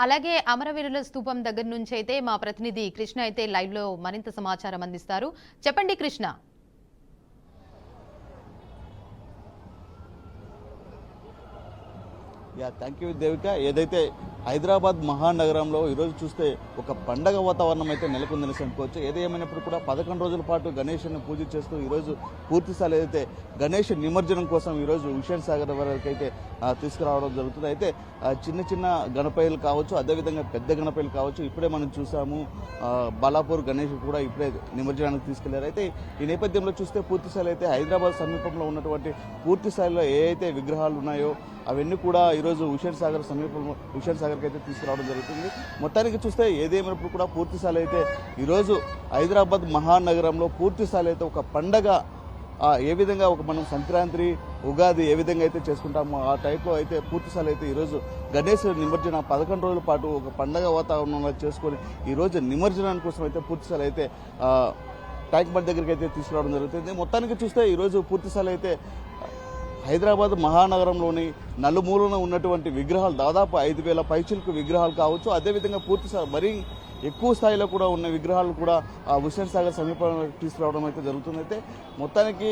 అలాగే అమరవీరుల స్తూపం దగ్గర నుంచి అయితే మా ప్రతినిధి కృష్ణ అయితే లైవ్ లో మరింత సమాచారం అందిస్తారు. చెప్పండి కృష్ణ. Thank you Devika. ఏదైతే హైదరాబాద్ మహానగరంలో ఈరోజు చూస్తే ఒక పండగ వాతావరణం అయితే నెలకొందని అనుకోవచ్చు. ఏదేమైనప్పుడు కూడా 11 రోజుల పాటు గణేష్ని పూజ చేస్తూ ఈరోజు పూర్తిస్థాయి ఏదైతే గణేష్ నిమజ్జనం కోసం ఈరోజు హుస్సేన్ సాగర్ వరకు అయితే తీసుకురావడం జరుగుతుంది. అయితే చిన్న చిన్న గణపయ్యలు కావచ్చు, అదేవిధంగా పెద్ద గణపయ్యలు కావచ్చు. ఇప్పుడే మనం చూసాము బాలాపూర్ గణేష్ కూడా ఇప్పుడే నిమజ్జనానికి తీసుకెళ్లారు. అయితే ఈ నేపథ్యంలో చూస్తే పూర్తిస్థాయిలో అయితే హైదరాబాద్ సమీపంలో ఉన్నటువంటి పూర్తిస్థాయిలో ఏ అయితే విగ్రహాలు ఉన్నాయో అవన్నీ కూడా ఈరోజు హుస్సేన్ సాగర్ సమీపంలో హుస్సేన్ సాగర్కి అయితే తీసుకురావడం జరుగుతుంది. మొత్తానికి చూస్తే ఏదేమైనప్పుడు కూడా పూర్తిస్థాయిలో అయితే ఈరోజు హైదరాబాద్ మహానగరంలో పూర్తిస్థాయిలో అయితే ఒక పండగ ఏ విధంగా ఒక మనం సంక్రాంతి ఉగాది ఏ విధంగా అయితే చేసుకుంటామో ఆ టైప్లో అయితే పూర్తిస్థాయిలో అయితే ఈరోజు గణేష్ నిమజ్జన 11 రోజుల పాటు ఒక పండగ వాతావరణంలో చేసుకొని ఈరోజు నిమజ్జనాని కోసం అయితే పూర్తిస్థాయిలో అయితే ట్యాంక్ బండ్ దగ్గరికి అయితే తీసుకురావడం జరుగుతుంది. మొత్తానికి చూస్తే ఈరోజు పూర్తిస్థాయిలో అయితే హైదరాబాద్ మహానగరంలోని నలుమూలన ఉన్నటువంటి విగ్రహాలు దాదాపు 5,000 పైచిలకు విగ్రహాలు కావచ్చు. అదేవిధంగా పూర్తిస్థాయి మరీ ఎక్కువ స్థాయిలో కూడా ఉన్న విగ్రహాలు కూడా హుస్సేన్ సాగర్ సమీపంలో తీసుకురావడం అయితే జరుగుతుంది. అయితే మొత్తానికి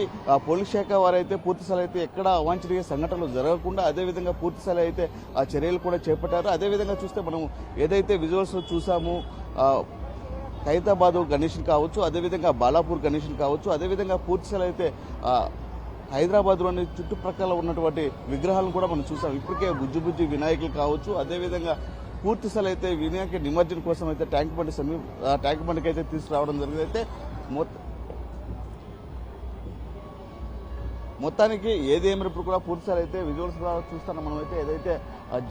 పోలీస్ శాఖ వారైతే పూర్తిస్థాయి అయితే ఎక్కడ అవాంఛనీయ సంఘటనలు జరగకుండా అదేవిధంగా పూర్తిస్థాయి అయితే ఆ చర్యలు కూడా చేపట్టారు. అదేవిధంగా చూస్తే మనం ఏదైతే విజువల్స్ చూసామో ఖైరతాబాద్ గణేష్ని కావచ్చు, అదేవిధంగా బాలాపూర్ గణేష్ని కావచ్చు, అదేవిధంగా పూర్తిస్థాయి అయితే హైదరాబాద్లోని చుట్టుప్రక్కల ఉన్నటువంటి విగ్రహాలను కూడా మనం చూసాం. ఇప్పటికే బుజ్జి వినాయకులు కావచ్చు, అదేవిధంగా పూర్తిస్థాయి అయితే వినాయక నిమజ్జనం కోసం అయితే ట్యాంక్ బండ్కి అయితే తీసుకురావడం జరిగింది. అయితే మొత్తానికి ఏదేమైనప్పుడు కూడా పూర్తిస్థాయి అయితే విజువల్స్ ద్వారా చూస్తున్నాం. మనం అయితే ఏదైతే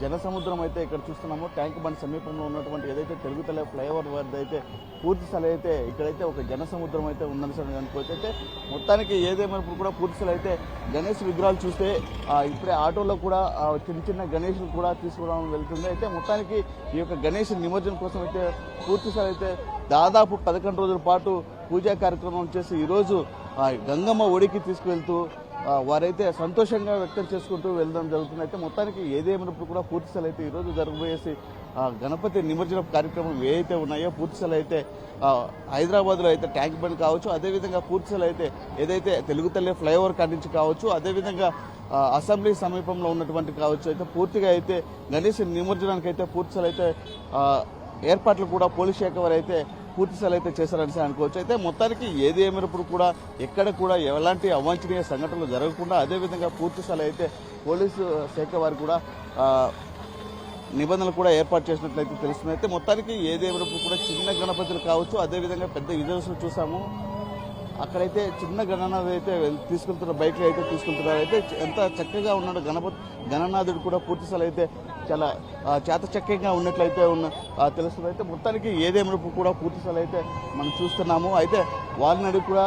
జనసముద్రం అయితే ఇక్కడ చూస్తున్నామో ట్యాంక్ బండ్ సమీపంలో ఉన్నటువంటి ఏదైతే తెలుగుతల ఫ్లైఓవర్ వద్ద అయితే పూర్తిస్థాయి అయితే ఇక్కడైతే ఒక జనసముద్రం అయితే ఉందని అనుకోవచ్చు. అయితే మొత్తానికి ఏదేమైనప్పుడు కూడా పూర్తిస్థాయి అయితే గణేష్ విగ్రహాలు చూస్తే ఇప్పుడే ఆటోలో కూడా చిన్న గణేష్లు కూడా తీసుకోవడం వెళ్తుంది. అయితే మొత్తానికి ఈ యొక్క గణేష్ నిమజ్జనం కోసం అయితే పూర్తిస్థాయి అయితే దాదాపు 11 రోజుల పాటు పూజా కార్యక్రమం చేసి ఈరోజు గంగమ్మ ఒడికి తీసుకువెళ్తూ వారైతే సంతోషంగా వ్యక్తం చేసుకుంటూ వెళ్ళడం జరుగుతుంది. అయితే మొత్తానికి ఏదేమైనప్పుడు కూడా పూర్తిస్థాయి అయితే ఈరోజు జరగబోయేసి గణపతి నిమజ్జన కార్యక్రమం ఏవైతే ఉన్నాయో పూర్తిస్థాయి అయితే హైదరాబాద్లో అయితే ట్యాంక్ బండ్ కావచ్చు, అదేవిధంగా పూర్తిస్థాయి అయితే ఏదైతే తెలుగు తల్లి ఫ్లైఓవర్ కానించి కావచ్చు, అదేవిధంగా అసెంబ్లీ సమీపంలో ఉన్నటువంటి కావచ్చు అయితే పూర్తిగా అయితే గణేష్ నిమజ్జనానికి అయితే పూర్తిస్థాయి అయితే ఏర్పాట్లు కూడా పోలీస్ శాఖ వారు అయితే పూర్తిస్థాయి అయితే చేశారని అనుకోవచ్చు. అయితే మొత్తానికి ఏది ఏమైనప్పుడు కూడా ఎక్కడ కూడా ఎలాంటి అవాంఛనీయ సంఘటనలు జరగకుండా అదేవిధంగా పూర్తిస్థాయి అయితే పోలీసు శాఖ వారు కూడా నిబంధనలు కూడా ఏర్పాటు చేసినట్లయితే తెలుస్తుంది. అయితే మొత్తానికి ఏదేమైనప్పుడు కూడా చిన్న గణపతులు కావచ్చు, అదేవిధంగా పెద్ద విజువల్స్ చూసాము. అక్కడైతే చిన్న గణనాథుడు అయితే తీసుకెళ్తున్నారు, బైక్లో అయితే తీసుకెళ్తున్నారు. అయితే ఎంత చక్కగా ఉన్నాడు గణనాథుడు కూడా పూర్తిస్థాయి అయితే చాలా చాతచక్యంగా ఉన్నట్లయితే తెలుస్తుంది. అయితే మొత్తానికి ఏదేమైనప్పుడు కూడా పూర్తిస్థాయి అయితే మనం చూస్తున్నాము. అయితే వాళ్ళని అడిగి కూడా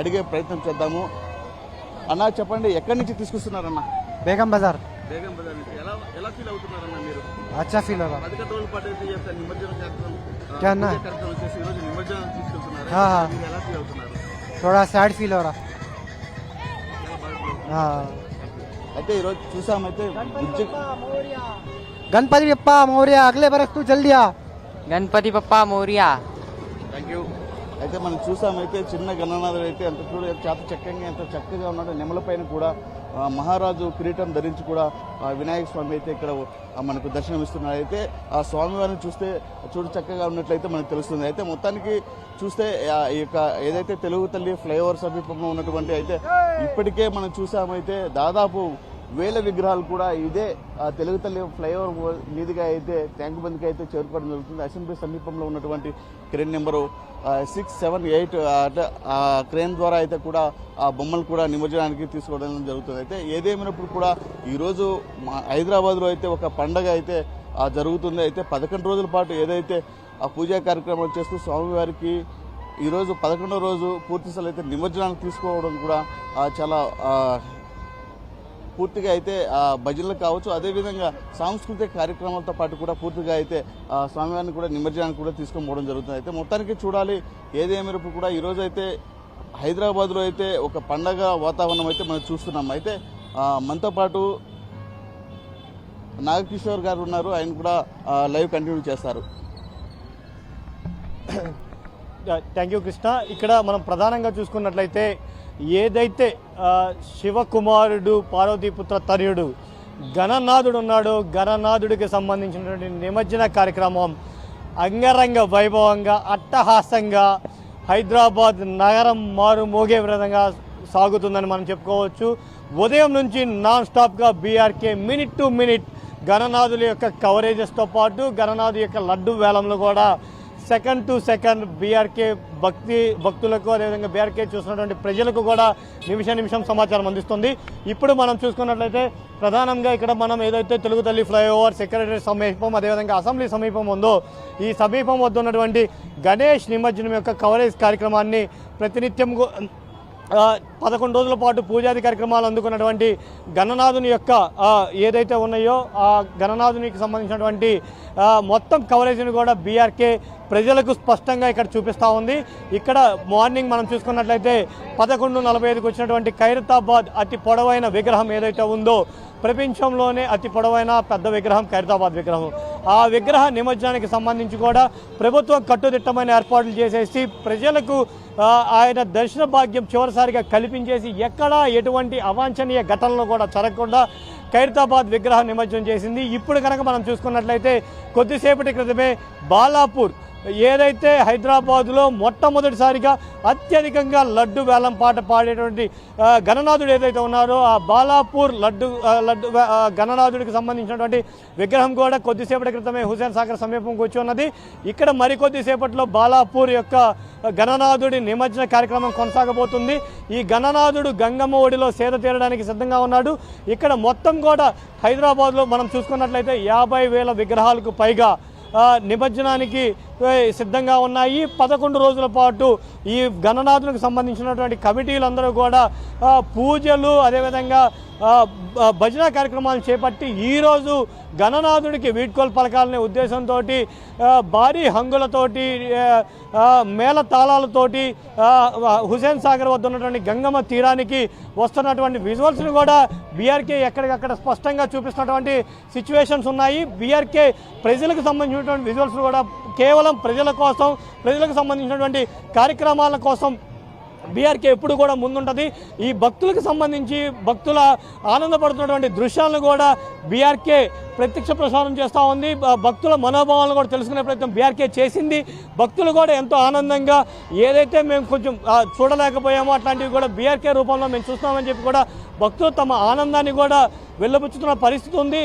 అడిగే ప్రయత్నం చేద్దాము. అన్న చెప్పండి, ఎక్కడి నుంచి తీసుకొస్తున్నారన్న? బేగం బజార్ నుంచి ఎలా ఫీల్ అవుతున్నారన్న మీరు? अच्छा फील हो रहा 11 రోజుల పాటు అయితే చేస్తారు నిమజ్జనం क्या ना కార్యక్రమం చేసి ఈరోజు నిమజ్జనం తీసుకెళ్తున్నారు. हाँ మీరు ఎలా ఫీల్ అవుతున్నారు? थोड़ा सैड फील हो रहा हाँ అయితే ఈరోజు చూసామైతే गणपति बप्पा मौर्य अगले बरस तू जल्दी आ गणपति बप्पा मौर्य. Thank you. అయితే మనం చూసామైతే చిన్న గణనాథుడు అయితే ఎంత చాతచక్యంగా ఎంత చక్కగా ఉన్నాడు. నెమలపైన కూడా మహారాజు కిరీటం ధరించి కూడా వినాయక స్వామి అయితే ఇక్కడ మనకు దర్శనమిస్తున్నారు. అయితే ఆ స్వామివారిని చూస్తే చక్కగా ఉన్నట్లయితే మనకు తెలుస్తుంది. అయితే మొత్తానికి చూస్తే ఈ యొక్క ఏదైతే తెలుగు తల్లి ఫ్లైఓవర్ సమీపంలో ఉన్నటువంటి అయితే ఇప్పటికే మనం చూసామైతే దాదాపు 1000 విగ్రహాలు కూడా ఇదే తెలుగు తల్లి ఫ్లైఓవర్ మీదుగా అయితే ట్యాంక్ బండ్కి అయితే చేరుకోవడం జరుగుతుంది. అసెంబ్లీ సమీపంలో ఉన్నటువంటి క్రేన్ నెంబరు 6, 7, 8 ఆ క్రేన్ ద్వారా అయితే కూడా ఆ బొమ్మలు కూడా నిమజ్జనానికి తీసుకోవడం జరుగుతుంది. అయితే ఏదేమైనప్పుడు కూడా ఈరోజు హైదరాబాద్లో అయితే ఒక పండగ అయితే జరుగుతుంది. అయితే 11 రోజుల పాటు ఏదైతే ఆ పూజా కార్యక్రమాలు చేస్తూ స్వామివారికి ఈరోజు 11వ రోజు పూర్తిస్థాయి అయితే నిమజ్జనానికి తీసుకోవడం కూడా చాలా పూర్తిగా అయితే భజనలు కావచ్చు, అదేవిధంగా సాంస్కృతిక కార్యక్రమాలతో పాటు కూడా పూర్తిగా అయితే స్వామివారిని కూడా నిమజ్జనానికి కూడా తీసుకొని పోవడం జరుగుతుంది. అయితే మొత్తానికి చూడాలి ఏదేమైనప్పుడు కూడా ఈరోజు అయితే హైదరాబాద్లో అయితే ఒక పండగ వాతావరణం అయితే మనం చూస్తున్నాం. అయితే మనతో పాటు నాగకిషోర్ గారు ఉన్నారు, ఆయన కూడా లైవ్ కంటిన్యూ చేస్తారు. Thank you Krishna. ఇక్కడ మనం ప్రధానంగా చూసుకున్నట్లయితే ఏదైతే శివకుమారుడు పార్వతీపుత్ర తనయుడు గణనాథుడు ఉన్నాడో గణనాథుడికి సంబంధించినటువంటి నిమజ్జన కార్యక్రమం అంగరంగ వైభవంగా అట్టహాసంగా హైదరాబాద్ నగరం మారుమోగే విధంగా సాగుతుందని మనం చెప్పుకోవచ్చు. ఉదయం నుంచి నాన్ స్టాప్గా బీఆర్కే మినిట్ టు మినిట్ గణనాథుల యొక్క కవరేజెస్తో పాటు గణనాథు యొక్క లడ్డు వేలంలో కూడా సెకండ్ టు సెకండ్ బీఆర్కే భక్తులకు అదేవిధంగా బీఆర్కే చూసినటువంటి ప్రజలకు కూడా నిమిషం సమాచారం అందిస్తుంది. ఇప్పుడు మనం చూసుకున్నట్లయితే ప్రధానంగా ఇక్కడ మనం ఏదైతే తెలుగు తల్లి ఫ్లైఓవర్ సెక్రటరీ సమీపం అదేవిధంగా అసెంబ్లీ సమీపం ఉందో ఈ సమీపం వద్ద ఉన్నటువంటి గణేష్ నిమజ్జనం యొక్క కవరేజ్ కార్యక్రమాన్ని ప్రతినిత్యం 11 రోజుల పాటు పూజాది కార్యక్రమాలు అందుకున్నటువంటి గణనాథుని యొక్క ఏదైతే ఉన్నాయో ఆ గణనాథునికి సంబంధించినటువంటి మొత్తం కవరేజ్ని కూడా బీఆర్కే ప్రజలకు స్పష్టంగా ఇక్కడ చూపిస్తూ ఉంది. ఇక్కడ మార్నింగ్ మనం చూసుకున్నట్లయితే 11:45కి వచ్చినటువంటి ఖైరతాబాద్ అతి పొడవైన విగ్రహం ఏదైతే ఉందో ప్రపంచంలోనే అతి పొడవైన పెద్ద విగ్రహం ఖైరతాబాద్ విగ్రహం. ఆ విగ్రహ నిమజ్జనానికి సంబంధించి కూడా ప్రభుత్వం కట్టుదిట్టమైన ఏర్పాట్లు చేసేసి ప్రజలకు ఆయన దర్శన భాగ్యం చివరిసారిగా కల్పించేసి ఎక్కడా ఎటువంటి అవాంఛనీయ ఘటనలు కూడా జరగకుండా ఖైరతాబాద్ విగ్రహ నిమజ్జనం చేసింది. ఇప్పుడు కనుక మనం చూసుకున్నట్లయితే కొద్దిసేపటి క్రితమే బాలాపూర్ ఏదైతే హైదరాబాదులో మొట్టమొదటిసారిగా అత్యధికంగా లడ్డు వేలం పాట పాడేటువంటి గణనాథుడు ఏదైతే ఉన్నారో ఆ బాలాపూర్ లడ్డు గణనాథుడికి సంబంధించినటువంటి విగ్రహం కూడా కొద్దిసేపటి క్రితమే హుసేన్ సాగర్ సమీపంకి వచ్చి ఉన్నది. ఇక్కడ మరికొద్దిసేపట్లో బాలాపూర్ యొక్క గణనాథుడి నిమజ్జన కార్యక్రమం కొనసాగబోతుంది. ఈ గణనాథుడు గంగమ్మ ఒడిలో సేద తీరడానికి సిద్ధంగా ఉన్నాడు. ఇక్కడ మొత్తం కూడా హైదరాబాద్లో మనం చూసుకున్నట్లయితే 50,000 విగ్రహాలకు పైగా నిమజ్జనానికి సిద్ధంగా ఉన్నాయి. 11 రోజుల పాటు ఈ గణనాథునికి సంబంధించినటువంటి కమిటీలందరూ కూడా పూజలు అదేవిధంగా భజన కార్యక్రమాలు చేపట్టి ఈరోజు గణనాథుడికి వీడ్కోలు పలకాలనే ఉద్దేశంతో భారీ హంగులతోటి మేళ తాళాలతోటి హుసేన్ సాగర్ వద్ద ఉన్నటువంటి గంగమ్మ తీరానికి వస్తున్నటువంటి విజువల్స్ని కూడా బీఆర్కే ఎక్కడికక్కడ స్పష్టంగా చూపిస్తున్నటువంటి సిచ్యువేషన్స్ ఉన్నాయి. బీఆర్కే ప్రజలకు సంబంధించినటువంటి విజువల్స్ కూడా కేవలం ప్రజల కోసం ప్రజలకు సంబంధించినటువంటి కార్యక్రమాల కోసం బీఆర్కే ఎప్పుడు కూడా ముందుంటుంది. ఈ భక్తులకు సంబంధించి భక్తుల ఆనందపడుతున్నటువంటి దృశ్యాలను కూడా బీఆర్కే ప్రత్యక్ష ప్రసారం చేస్తూ ఉంది. భక్తుల మనోభావాలను కూడా తెలుసుకునే ప్రయత్నం బీఆర్కే చేసింది. భక్తులు కూడా ఎంతో ఆనందంగా ఏదైతే మేము కొంచెం చూడలేకపోయామో అట్లాంటివి కూడా బీఆర్కే రూపంలో మేము చూస్తామని చెప్పి కూడా భక్తులు తమ ఆనందాన్ని కూడా వెళ్ళబుచ్చుతున్న పరిస్థితి ఉంది.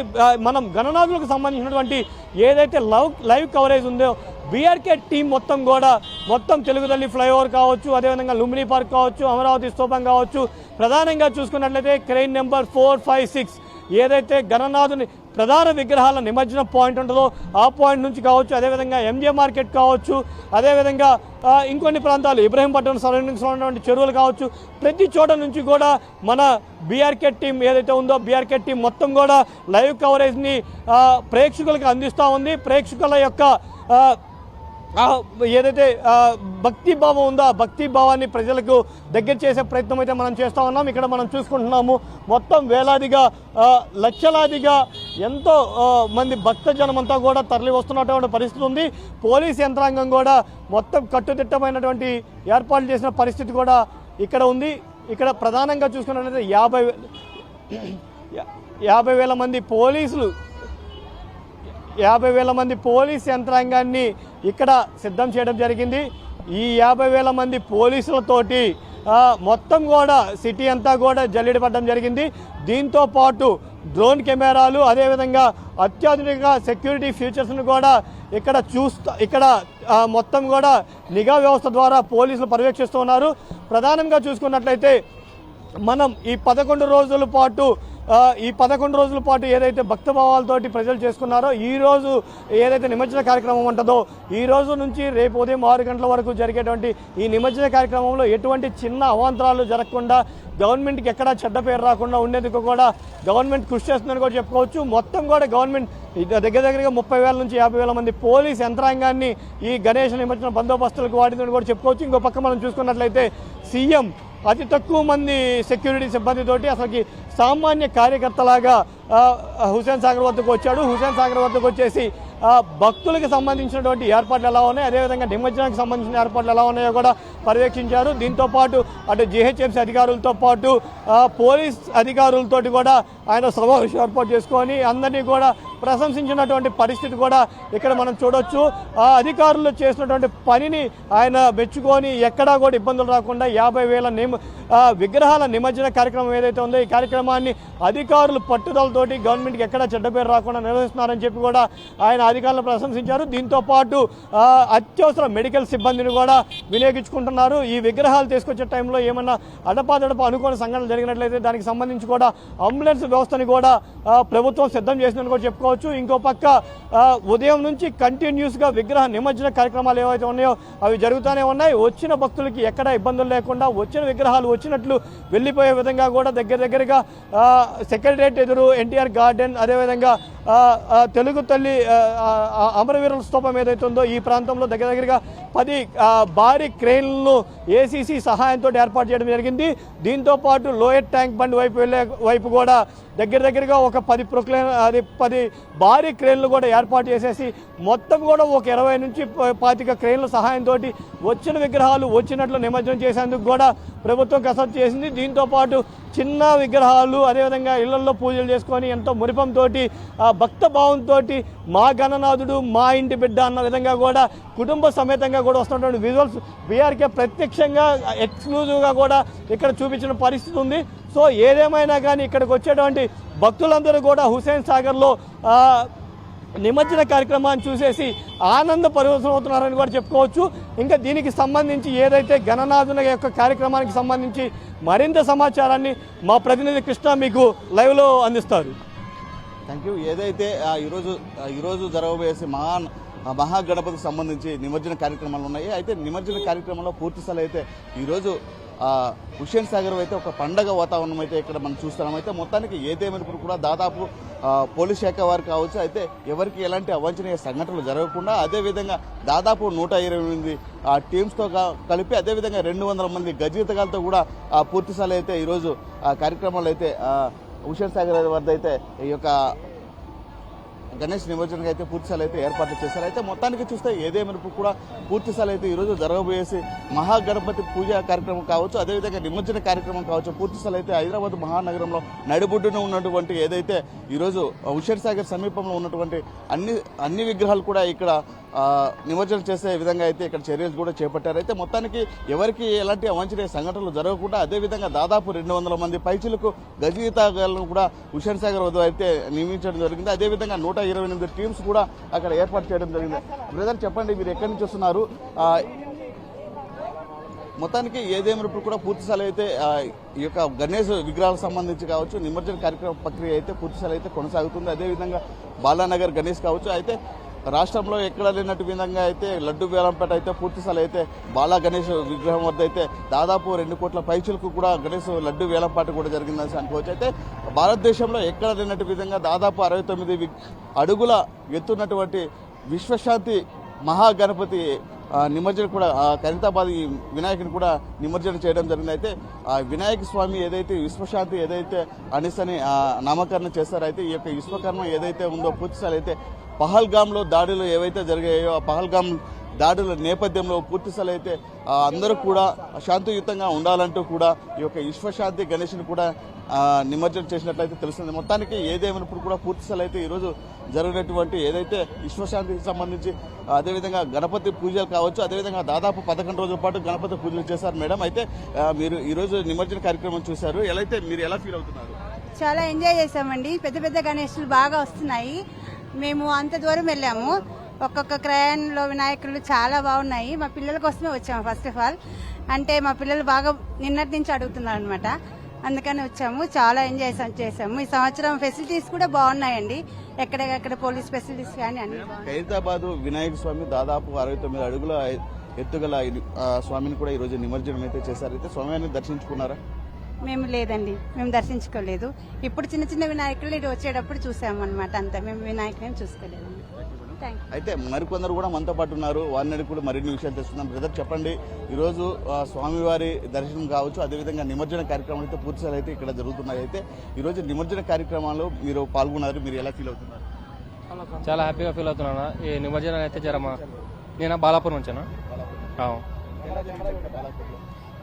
మనం గణనాథులకు సంబంధించినటువంటి ఏదైతే లైవ్ కవరేజ్ ఉందో బీఆర్కే టీం మొత్తం తెలుగు తల్లి ఫ్లైఓవర్ కావచ్చు అదేవిధంగా లుంబినీ పార్క్ కావచ్చు అమరావతి స్తూపం కావచ్చు ప్రధానంగా చూసుకున్నట్లయితే క్రెయిన్ నెంబర్ 4, 5, 6 ఏదైతే గణనాథుని ప్రధాన విగ్రహాల నిమజ్జన పాయింట్ ఉంటుందో ఆ పాయింట్ నుంచి కావచ్చు అదేవిధంగా ఎంజే మార్కెట్ కావచ్చు అదేవిధంగా ఇంకొన్ని ప్రాంతాలు ఇబ్రహీంపట్నం సరౌండింగ్స్లో ఉన్నటువంటి చెరువులు కావచ్చు ప్రతి చోట నుంచి కూడా మన బీఆర్కే టీం ఏదైతే ఉందో బీఆర్కే టీం మొత్తం కూడా లైవ్ కవరేజ్ని ప్రేక్షకులకు అందిస్తూ ఉంది. ప్రేక్షకుల యొక్క ఏదైతే భక్తి భావం ఉందో ఆ భక్తి భావాన్ని ప్రజలకు దగ్గర చేసే ప్రయత్నం అయితే మనం చేస్తూ ఉన్నాం. ఇక్కడ మనం చూసుకుంటున్నాము మొత్తం వేలాదిగా లక్షలాదిగా ఎంతో మంది భక్తజనమంతా కూడా తరలి వస్తున్నటువంటి పరిస్థితి ఉంది. పోలీస్ యంత్రాంగం కూడా మొత్తం కట్టుదిట్టమైనటువంటి ఏర్పాట్లు చేసిన పరిస్థితి కూడా ఇక్కడ ఉంది. ఇక్కడ ప్రధానంగా చూసుకున్నట్లయితే 50,000 మంది పోలీసులు 50,000 మంది పోలీస్ యంత్రాంగాన్ని ఇక్కడ సిద్ధం చేయడం జరిగింది. ఈ 50,000 మంది పోలీసులతోటి మొత్తం కూడా సిటీ అంతా కూడా జల్లెడ పడడం జరిగింది. దీంతో పాటు డ్రోన్ కెమెరాలు అదేవిధంగా అత్యాధునిక సెక్యూరిటీ ఫీచర్స్ను కూడా ఇక్కడ మొత్తం కూడా నిఘా వ్యవస్థ ద్వారా పోలీసులు పర్యవేక్షిస్తూ ఉన్నారు. ప్రధానంగా చూసుకున్నట్లయితే మనం ఈ 11 రోజుల పాటు ఏదైతే భక్తభావాలతోటి ప్రజలు చేసుకున్నారో ఈరోజు ఏదైతే నిమజ్జన కార్యక్రమం ఉంటుందో ఈ రోజు నుంచి రేపు ఉదయం 6 గంటల వరకు జరిగేటువంటి ఈ నిమజ్జన కార్యక్రమంలో ఎటువంటి చిన్న అవాంతరాలు జరగకుండా గవర్నమెంట్కి ఎక్కడా చెడ్డ పేరు రాకుండా ఉండేందుకు కూడా గవర్నమెంట్ కృషి చేస్తుందని కూడా చెప్పుకోవచ్చు. మొత్తం కూడా గవర్నమెంట్ దగ్గరగా 30,000 నుంచి 50,000 మంది పోలీస్ యంత్రాంగాన్ని ఈ గణేష్ నిమజ్జన బందోబస్తులకు వాడిందని కూడా చెప్పుకోవచ్చు. ఇంకో పక్క మనం చూసుకున్నట్లయితే సీఎం అతి తక్కువ మంది సెక్యూరిటీ సిబ్బందితోటి అసలుకి సామాన్య కార్యకర్తలాగా హుస్సేన్ సాగర్ వద్దకు వచ్చాడు. హుస్సేన్ సాగర్ వద్దకు వచ్చేసి భక్తులకు సంబంధించినటువంటి ఏర్పాట్లు ఎలా ఉన్నాయి, అదేవిధంగా నిమజ్జనానికి సంబంధించిన ఏర్పాట్లు ఎలా ఉన్నాయో కూడా పర్యవేక్షించారు. దీంతోపాటు అటు జిహెచ్ఎంసీ అధికారులతో పాటు పోలీస్ అధికారులతో కూడా ఆయన సమావేశం ఏర్పాటు చేసుకొని అందరినీ కూడా ప్రశంసించినటువంటి పరిస్థితి కూడా ఇక్కడ మనం చూడొచ్చు. అధికారులు చేసినటువంటి పనిని ఆయన మెచ్చుకొని ఎక్కడా కూడా ఇబ్బందులు రాకుండా 50,000 విగ్రహాల నిమజ్జన కార్యక్రమం ఏదైతే ఉందో ఈ కార్యక్రమాన్ని అధికారులు పట్టుదలతోటి గవర్నమెంట్కి ఎక్కడా చెడ్డ పేరు రాకుండా నిర్వహిస్తున్నారని చెప్పి కూడా ఆయన అధికారులను ప్రశంసించారు. దీంతో పాటు అత్యవసర మెడికల్ సిబ్బందిని కూడా వినియోగించుకుంటున్నారు. ఈ విగ్రహాలు తీసుకొచ్చే టైంలో ఏమన్నా అడపాదడప అనుకోని సంఘటనలు జరిగినట్లయితే దానికి సంబంధించి కూడా అంబులెన్స్ వ్యవస్థని కూడా ప్రభుత్వం సిద్ధం చేసిందని కూడా చెప్పుకోవచ్చు. ఇంకో పక్క ఉదయం నుంచి కంటిన్యూస్గా విగ్రహ నిమజ్జన కార్యక్రమాలు ఏవైతే ఉన్నాయో అవి జరుగుతూనే ఉన్నాయి. వచ్చిన భక్తులకి ఎక్కడా ఇబ్బందులు లేకుండా వచ్చిన విగ్రహాలు వచ్చినట్లు వెళ్ళిపోయే విధంగా కూడా దగ్గరగా సెక్రటరియట్ ఎదురు ఎన్టీఆర్ గార్డెన్, అదేవిధంగా తెలుగు తల్లి అమరవీరుల స్తూపం ఏదైతే ఉందో ఈ ప్రాంతంలో దగ్గరగా 10 భారీ క్రెయిన్లను ఏసీసీ సహాయంతో ఏర్పాటు చేయడం జరిగింది. దీంతో పాటు లోయర్ ట్యాంక్ బండ్ వైపు కూడా దగ్గరగా ఒక 10 భారీ క్రెయిన్లు కూడా ఏర్పాటు చేసేసి మొత్తం కూడా ఒక 20 నుంచి 25 క్రెయిన్ల సహాయంతో వచ్చిన విగ్రహాలు వచ్చినట్లు నిమజ్జనం చేసేందుకు కూడా ప్రభుత్వం కసరత్తు చేసింది. దీంతో పాటు చిన్న విగ్రహాలు అదేవిధంగా ఇళ్లలో పూజలు చేసుకొని ఎంతో మురిపంతో భక్త భావంతో మా గణనాథుడు మా ఇంటి బిడ్డ అన్న విధంగా కూడా కుటుంబ సమేతంగా కూడా వస్తున్నటువంటి విజువల్స్ బీఆర్కే ప్రత్యక్షంగా ఎక్స్క్లూజివ్గా కూడా ఇక్కడ చూపించిన పరిస్థితి ఉంది. సో ఏదేమైనా కానీ ఇక్కడికి వచ్చేటువంటి భక్తులందరూ కూడా హుస్సేన్ సాగర్లో నిమజ్జన కార్యక్రమాన్ని చూసేసి ఆనంద పరవశమవుతున్నారని కూడా చెప్పుకోవచ్చు. ఇంకా దీనికి సంబంధించి ఏదైతే గణనాథుల యొక్క కార్యక్రమానికి సంబంధించి మరింత సమాచారాన్ని మా ప్రతినిధి కృష్ణ మీకు లైవ్లో అందిస్తారు. Thank you. ఏదైతే ఈరోజు జరగబోయే మహాగణపతికి సంబంధించి నిమజ్జన కార్యక్రమాలు ఉన్నాయి. అయితే నిమజ్జన కార్యక్రమంలో పూర్తిస్థాయి అయితే ఈరోజు హుస్సేన్ సాగర్ అయితే ఒక పండగ వాతావరణం అయితే ఇక్కడ మనం చూస్తున్నాం. అయితే మొత్తానికి ఏదేమైనప్పుడు కూడా దాదాపు పోలీస్ శాఖ వారు కావచ్చు అయితే ఎవరికి ఎలాంటి అవాంఛనీయ సంఘటనలు జరగకుండా అదేవిధంగా దాదాపు 128 టీమ్స్తో కలిపి అదేవిధంగా 200 మంది గజయితగాలతో కూడా పూర్తిస్థాయి అయితే ఈరోజు కార్యక్రమాలు అయితే హుస్సేన్ సాగర్ వద్ద అయితే ఈ యొక్క గణేష్ నిమజ్జనకి అయితే పూర్తిస్థాయి అయితే ఏర్పాట్లు చేశారు. అయితే మొత్తానికి చూస్తే ఏదేమైనప్పుడు కూడా పూర్తిస్థాయి అయితే ఈరోజు జరగబోయేసి మహాగణపతి పూజ కార్యక్రమం కావచ్చు అదేవిధంగా నిమజ్జన కార్యక్రమం కావచ్చు పూర్తిస్థాయి అయితే హైదరాబాద్ మహానగరంలో నడిబొడ్డున ఉన్నటువంటి ఏదైతే ఈరోజు హుస్సేన్ సాగర్ సమీపంలో ఉన్నటువంటి అన్ని విగ్రహాలు కూడా ఇక్కడ నిమజ్జనం చేసే విధంగా అయితే ఇక్కడ చర్యలు కూడా చేపట్టారు. అయితే మొత్తానికి ఎవరికి ఎలాంటి అవాంఛనీయ సంఘటనలు జరగకుండా అదేవిధంగా దాదాపు 200 మంది పైచిలకు గజయితగాలను కూడా హుస్సేన్ సాగర్ వద్ద అయితే నియమించడం జరిగింది. అదేవిధంగా 128 టీమ్స్ కూడా అక్కడ ఏర్పాటు చేయడం జరిగింది. బ్రదర్ చెప్పండి, మీరు ఎక్కడి నుంచి వస్తున్నారు? మొత్తానికి ఏదేమైనప్పుడు కూడా పూర్తిస్థాయి అయితే ఈ యొక్క గణేష్ విగ్రహాలకు సంబంధించి కావచ్చు నిమజ్జన కార్యక్రమ ప్రక్రియ అయితే పూర్తిస్థాయి అయితే కొనసాగుతుంది. అదేవిధంగా బాలానగర్ గణేష్ కావచ్చు అయితే రాష్ట్రంలో ఎక్కడ లేనట్టు విధంగా అయితే లడ్డు వేలంపేట అయితే పూర్తిస్థాయి అయితే బాలా గణేష్ విగ్రహం వద్ద అయితే దాదాపు 2 కోట్ల పైచులకు కూడా గణేష్ లడ్డు వేలంపాట కూడా జరిగిందని అనుకోవచ్చు. అయితే భారతదేశంలో ఎక్కడ లేనట్టు విధంగా దాదాపు 69 అడుగుల ఎత్తున్నటువంటి విశ్వశాంతి మహాగణపతి నిమజ్జన కూడా ఖైరతాబాద్ ఈ వినాయకుని కూడా నిమజ్జనం చేయడం జరిగింది. అయితే వినాయక స్వామి ఏదైతే విశ్వశాంతి ఏదైతే అనేసని నామకరణం చేస్తారో అయితే ఈ యొక్క విశ్వకర్మ ఏదైతే ఉందో పూర్తిస్థాయి అయితే పహల్గామ్లో దాడులు ఏవైతే జరిగాయో ఆ పహల్గామ్ దాడుల నేపథ్యంలో పూర్తిస్థాయి అయితే అందరూ కూడా శాంతియుతంగా ఉండాలంటూ కూడా ఈ యొక్క విశ్వశాంతి గణేష్ని కూడా నిమజ్జనం చేసినట్లయితే తెలుస్తుంది. మొత్తానికి ఏదేమైనప్పుడు కూడా పూర్తిస్థాయి అయితే ఈరోజు జరిగినటువంటి ఏదైతే విశ్వశాంతికి సంబంధించి అదేవిధంగా గణపతి పూజలు కావచ్చు అదేవిధంగా దాదాపు 11 రోజుల పాటు గణపతి పూజలు చేశారు మేడం. అయితే మీరు ఈరోజు నిమజ్జన కార్యక్రమం చూశారు, మీరు ఎలా ఫీల్ అవుతున్నారు? చాలా ఎంజాయ్ చేసామండి. పెద్ద గణేష్లు బాగా వస్తున్నాయి. మేము అంత దూరం వెళ్ళాము. ఒక్కొక్క క్రయాన్లో వినాయకులు చాలా బాగున్నాయి. మా పిల్లల కోసమే వచ్చాము. ఫస్ట్ ఆఫ్ ఆల్ అంటే మా పిల్లలు బాగా నిన్నటి నుంచి అడుగుతున్నారు అనమాట, అందుకని వచ్చాము. చాలా ఎంజాయ్ చేసాము. ఈ సంవత్సరం ఫెసిలిటీస్ కూడా బాగున్నాయండి. ఎక్కడెక్కడ పోలీస్ ఫెసిలిటీస్ కానీ అన్ని. ఖైరతాబాద్ వినాయక స్వామి దాదాపు 69 అడుగుల ఎత్తుగల స్వామిని కూడా ఈరోజు నిమజ్జనం అయితే చేశారు. అయితే స్వామిని దర్శించుకున్నారా? మేము లేదండి, మేము దర్శించుకోలేదు. ఇప్పుడు చిన్న వినాయకులు ఇటు వచ్చేటప్పుడు చూసాము అనమాట, అంతే. మేము వినాయకుని చూసుకోలేదండి. థ్యాంక్ అయితే మరికొందరు కూడా మనతో పాటు ఉన్నారు. వారిని కూడా మరిన్ని విషయాలు తెలుసుకుందాం. బ్రదర్, చెప్పండి, ఈరోజు స్వామివారి దర్శనం కావచ్చు, అదేవిధంగా నిమజ్జన కార్యక్రమాలు అయితే పూర్తిసారి అయితే ఇక్కడ జరుగుతున్నాయి. అయితే ఈరోజు నిమజ్జన కార్యక్రమాల్లో మీరు పాల్గొన్నారు, మీరు ఎలా ఫీల్ అవుతున్నారు? చాలా హ్యాపీగా ఫీల్ అవుతున్నాను. ఈ నిమజ్జనం అయితే నేను బాలాపూర్ నుంచేనా?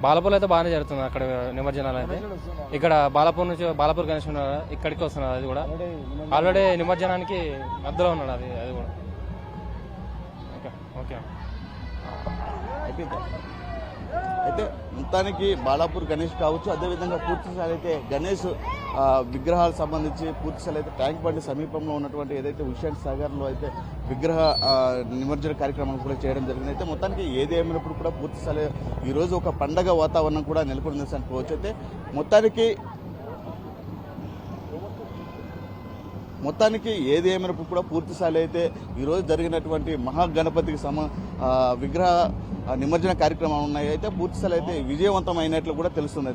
బాలాపూర్ అయితే బాగానే జరుగుతుంది. అక్కడ నిమజ్జనాలు అయితే ఇక్కడ బాలాపూర్ నుంచి బాలాపూర్ గణేష్ ఇక్కడికి వస్తున్నారు. అది కూడా ఆల్రెడీ నిమజ్జనానికి మధ్యలో ఉన్నాడు. అది కూడా ఓకే. అయితే మొత్తానికి బాలాపూర్ గణేష్ కావచ్చు, అదేవిధంగా పూర్తిస్థాయి అయితే గణేష్ విగ్రహాలకు సంబంధించి పూర్తిస్థాయి అయితే ట్యాంక్ బండి సమీపంలో ఉన్నటువంటి ఏదైతే హుస్సేన్ సాగర్లో అయితే విగ్రహ నిమజ్జన కార్యక్రమం కూడా చేయడం జరిగింది. అయితే మొత్తానికి ఏది ఏమైనప్పుడు కూడా పూర్తిస్థాయి ఈరోజు ఒక పండగ వాతావరణం కూడా నెలకొంది అనుకోవచ్చు. అయితే మొత్తానికి ఏది ఏమైనప్పుడు కూడా పూర్తిస్థాయి అయితే ఈరోజు జరిగినటువంటి మహాగణపతికి విగ్రహ నిమజ్జన కార్యక్రమాలు ఉన్నాయి. అయితే పూర్తిస్థాయి అయితే విజయవంతమైనట్లు కూడా తెలుస్తుంది.